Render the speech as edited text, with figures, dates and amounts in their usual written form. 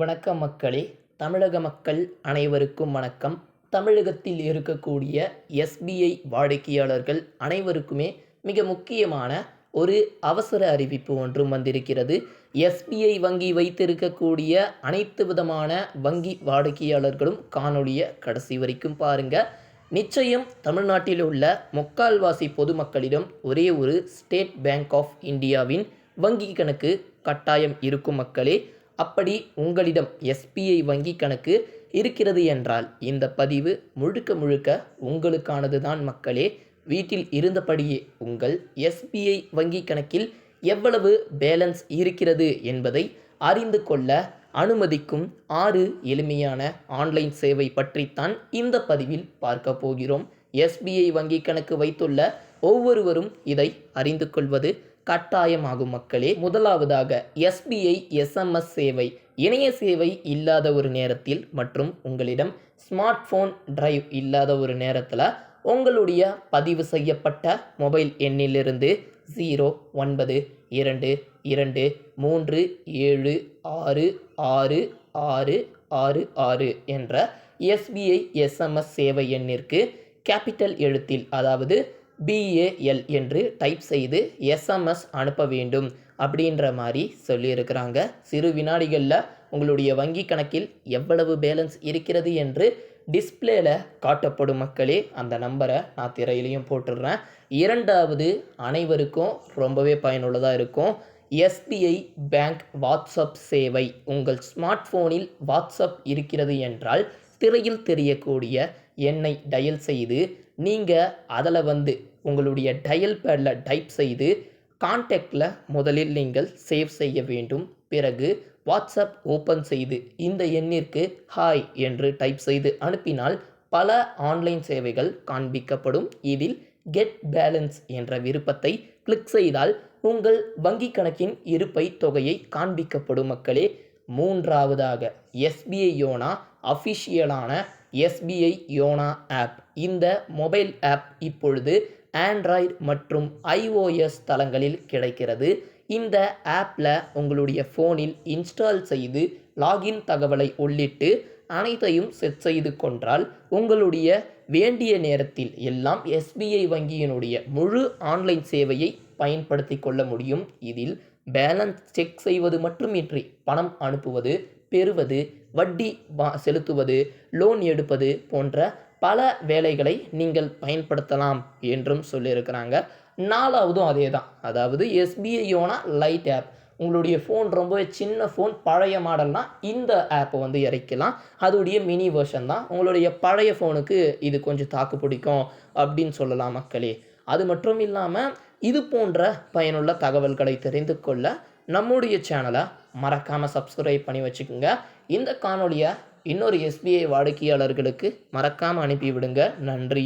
வணக்கம் மக்களே. தமிழக மக்கள் அனைவருக்கும் வணக்கம். தமிழகத்தில் இருக்கக்கூடிய எஸ்பிஐ வாடிக்கையாளர்கள் அனைவருக்குமே மிக முக்கியமான ஒரு அவசர அறிவிப்பு ஒன்றும் வந்திருக்கிறது. எஸ்பிஐ வங்கி வைத்திருக்கக்கூடிய அனைத்து விதமான வங்கி வாடிக்கையாளர்களும் காணொளியை கடைசி வரைக்கும் பாருங்க. நிச்சயம் தமிழ்நாட்டில் உள்ள முக்கால்வாசி பொதுமக்களிடம் ஒரே ஒரு ஸ்டேட் பேங்க் ஆஃப் இந்தியாவின் வங்கி கணக்கு கட்டாயம் இருக்கும் மக்களே. அப்படி உங்களிடம் எஸ்பிஐ வங்கி கணக்கு இருக்கிறது என்றால் இந்த பதிவு முழுக்க முழுக்க உங்களுக்கானது தான் மக்களே. வீட்டில் இருந்தபடியே உங்கள் எஸ்பிஐ வங்கி கணக்கில் எவ்வளவு பேலன்ஸ் இருக்கிறது என்பதை அறிந்து கொள்ள அனுமதிக்கும் 6 எளிமையான ஆன்லைன் சேவை பற்றித்தான் இந்த பதிவில் பார்க்க போகிறோம். எஸ்பிஐ வங்கி கணக்கு வைத்துள்ள ஒவ்வொருவரும் இதை அறிந்து கொள்வது கட்டாயமாகும் மக்களே. முதலாவதாக எஸ்பிஐ எஸ்எம்எஸ் சேவை. இணைய சேவை இல்லாத ஒரு நேரத்தில் மற்றும் உங்களிடம் ஸ்மார்ட் போன் டிரைவ் இல்லாத ஒரு நேரத்தில் உங்களுடைய பதிவு செய்யப்பட்ட மொபைல் எண்ணிலிருந்து 099237666666 என்ற எஸ்பிஐ எஸ்எம்எஸ் சேவை எண்ணிற்கு கேபிட்டல் எழுத்தில் அதாவது BAL என்று டைப் செய்து எஸ்எம்எஸ் அனுப்ப வேண்டும் அப்படின்ற மாதிரி சொல்லியிருக்கிறாங்க. சிறு வினாடிகளில் உங்களுடைய வங்கி கணக்கில் எவ்வளவு பேலன்ஸ் இருக்கிறது என்று டிஸ்பிளேல காட்டப்படும் மக்களே. அந்த நம்பரை நான் திரையிலையும் போட்டுடுறேன். இரண்டாவது அனைவருக்கும் ரொம்பவே பயனுள்ளதாக இருக்கும். எஸ்பிஐ பேங்க் வாட்ஸ்அப் சேவை. உங்கள் ஸ்மார்ட் போனில் வாட்ஸ்அப் இருக்கிறது என்றால் திரையில் தெரியக்கூடிய எண்ணை டயல் செய்து நீங்கள் அதில் உங்களுடைய டயல் பேடில் டைப் செய்து கான்டாக்டில் முதலில் நீங்கள் சேவ் செய்ய வேண்டும். பிறகு வாட்ஸ்அப் ஓப்பன் செய்து இந்த எண்ணிற்கு ஹாய் என்று டைப் செய்து அனுப்பினால் பல ஆன்லைன் சேவைகள் காண்பிக்கப்படும். இதில் கெட் பேலன்ஸ் என்ற விருப்பத்தை கிளிக் செய்தால் உங்கள் வங்கி கணக்கின் இருப்பை தொகையை காண்பிக்கப்படும் மக்களே. மூன்றாவதாக எஸ்பிஐ யோனா அஃபிஷியலான எஸ்பிஐ யோனா ஆப். இந்த மொபைல் ஆப் இப்பொழுது ஆண்ட்ராய்டு மற்றும் iOS தளங்களில் கிடைக்கிறது. இந்த ஆப்பில் உங்களுடைய ஃபோனில் இன்ஸ்டால் செய்து லாகின் தகவலை உள்ளிட்டு அனைத்தையும் செட் செய்து கொண்டால் உங்களுடைய வேண்டிய நேரத்தில் எல்லாம் எஸ்பிஐ வங்கியினுடைய முழு ஆன்லைன் சேவையை பயன்படுத்தி கொள்ள முடியும். இதில் பேலன்ஸ் செக் செய்வது மட்டுமின்றி பணம் அனுப்புவது, பெறுவது, வட்டி செலுத்துவது, லோன் எடுப்பது போன்ற பல வேலைகளை நீங்கள் பயன்படுத்தலாம் என்றும் சொல்லியிருக்கிறாங்க. நாலாவதும் அதே தான், அதாவது எஸ்பிஐ யோனா லைட் ஆப். உங்களுடைய ஃபோன் ரொம்பவே சின்ன ஃபோன், பழைய மாடல்னா இந்த ஆப்பை இறக்கலாம். அதோடைய மினி வெர்ஷன் தான். உங்களுடைய பழைய ஃபோனுக்கு இது கொஞ்சம் தாக்கு பிடிக்கும் அப்படின்னு சொல்லலாம் மக்களே. அது மட்டும் இல்லாமல் இது போன்ற பயனுள்ள தகவல்களை தெரிந்து கொள்ள நம்முடைய சேனலை மறக்காமல் சப்ஸ்கிரைப் பண்ணி வச்சுக்கோங்க. இந்த காணொலியை இன்னொரு எஸ்பிஐ வாடிக்கையாளர்களுக்கு மறக்காமல் அனுப்பிவிடுங்க. நன்றி.